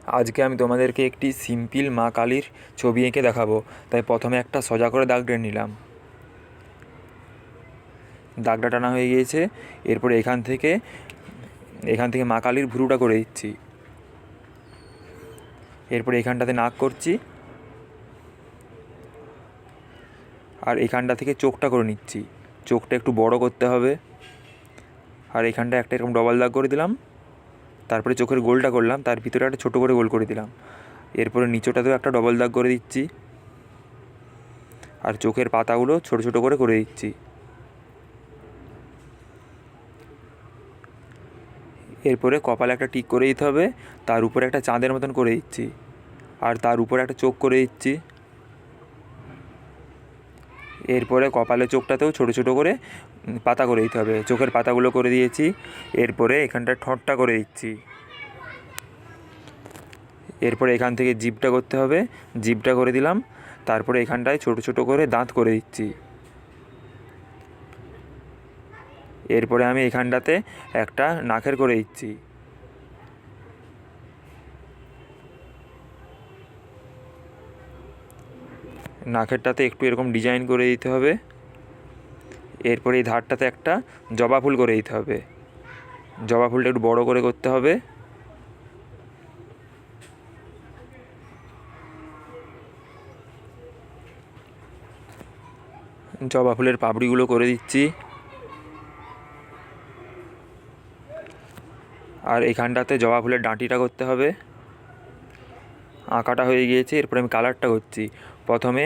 আজকে আমি তোমাদেরকে একটি সিম্পল মা কালীর ছবি এঁকে দেখাবো। তাই প্রথমে একটা সোজা করে দাগ টেনে নিলাম। দাগটা টানা হয়ে গিয়েছে। এরপরে এখান থেকে মা কালীর ভুরুটা করে দিচ্ছি। এরপরে এখানটাতে নাক করছি, আর এখানটা থেকে চোখটা করে নিচ্ছি। চোখটা একটু বড় করতে হবে। আর এখানটা একটা এরকম ডবল দাগ করে দিলাম। তারপরে চোখের গোলটা করলাম, তার ভিতরে একটা ছোটো করে গোল করে দিলাম। এরপরে নিচটাতেও একটা ডবল দাগ করে দিচ্ছি, আর চোখের পাতাগুলো ছোটো ছোটো করে দিচ্ছি। এরপরে কপালে একটা টিক করে দিতে হবে, তার উপরে একটা চাঁদের মতন করে দিচ্ছি, আর তার উপরে একটা চোখ করে দিচ্ছি। এরপরে কপালের চোখটাতেও ছোটো ছোটো করে পাতা করে দিতে হবে। চোখের পাতাগুলো করে দিয়েছি। এরপরে এখানটা ঠোঁটটা করে দিচ্ছি। এরপরে এখান থেকে জিভটা করতে হবে, জিভটা করে দিলাম। তারপরে এখানটায় ছোটো ছোটো করে দাঁত করে দিচ্ছি। এরপরে আমি এখানটাতে একটা নাকের করে দিচ্ছি। নাকেরটাতে একটু এরকম ডিজাইন করে দিতে হবে। এরপরে এই ধারটাতে একটা জবা ফুল করে দিতে হবে। জবা ফুলটা একটু বড় করে করতে হবে। জবা ফুলের পাপড়িগুলো করে দিচ্ছি। আর এখানটাতে জবা ফুলের ডাঁটিটা করতে হবে। আঁকাটা হয়ে গিয়েছে। এরপরে আমি কালারটা করছি। প্রথমে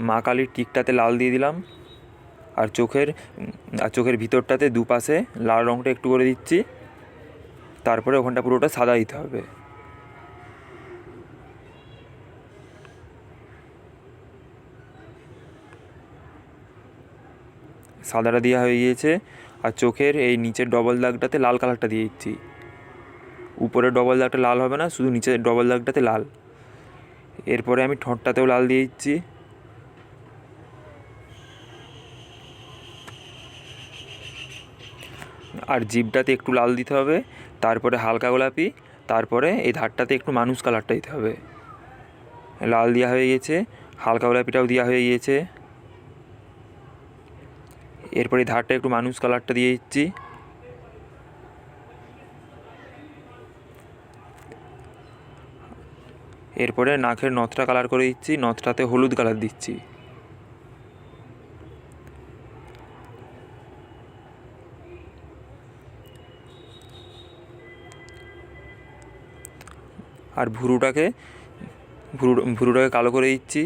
মা কালীর টিকটাতে লাল দিয়ে দিলাম, আর চোখের ভিতরটাতে দুপাশে লাল রঙটা একটু করে দিচ্ছি। তারপরে ওখানটা পুরোটা সাদা দিতে হবে। সাদাটা দেওয়া হয়ে গিয়েছে। আর চোখের এই নিচের ডবল দাগটাতে লাল কালারটা দিয়ে দিচ্ছি। উপরের ডবল দাগটা লাল হবে না, শুধু নিচের ডবল দাগটাতে লাল। এরপরে আমি ঠোঁটটাতেও লাল দিয়ে দিচ্ছি। আর জিভটাতে একটু লাল দিতে হবে, তারপরে হালকা গোলাপি, তারপরে এই ধারটাতে একটু মানুষ কালারটা দিতে হবে। লাল দেওয়া হয়ে গেছে, হালকা গোলাপিটাও দেওয়া হয়ে গিয়েছে। এরপরে ধারটা একটু মানুষ কালারটা দিয়ে দিচ্ছি। এরপরে নাকের নথটা কালার করে দিচ্ছি, নথটাতে হলুদ কালার দিচ্ছি। আর ভুরুটাকে কালো করে দিচ্ছি।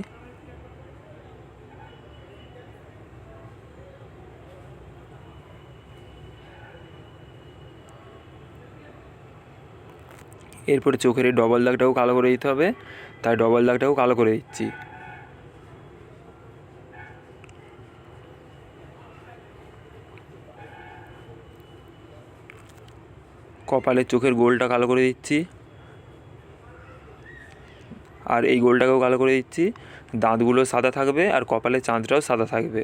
এরপরে চোখের এই ডবল দাগটাও কালো করে দিতে হবে, তাই ডবল দাগটাও কালো করে দিচ্ছি। কপালের চোখের গোলটা কালো করে দিচ্ছি, আর এই গোলটাকেও কালো করে দিচ্ছি। দাঁতগুলো সাদা থাকবে, আর কপালের চাঁদটাও সাদা থাকবে।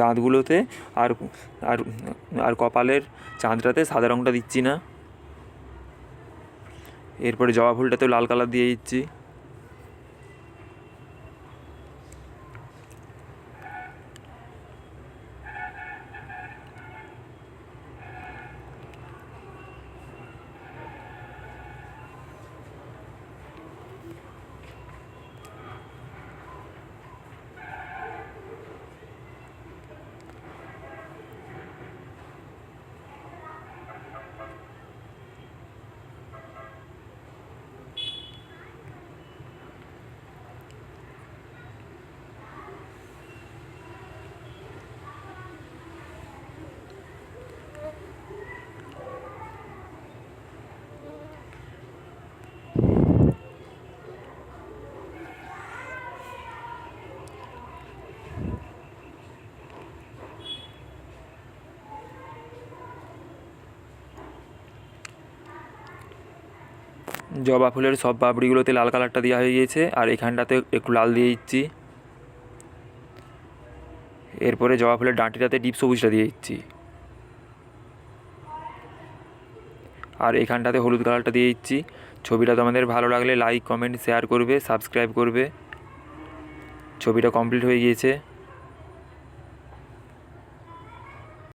দাঁতগুলোতে আর আর আর কপালের চাঁদটাতে সাদা রঙটা দিচ্ছি না। এরপরে জবা ফুলটাতেও লাল কালার দিয়ে দিচ্ছি। জবা ফুলের সব পাপড়িগুলোতে লাল কালারটা দেওয়া হয়ে গিয়েছে, আর এখানটাতে একটু লাল দিয়ে দিচ্ছি। এরপরে জবা ফুলের ডাঁটিটাতে ডিপ সবুজটা দিয়ে দিচ্ছি, আর এখানটাতে হলুদ কালারটা দিয়ে দিচ্ছি। ছবিটা তোমাদের ভালো লাগলে লাইক, কমেন্ট, শেয়ার করবে, সাবস্ক্রাইব করবে। ছবিটা কমপ্লিট হয়ে গিয়েছে।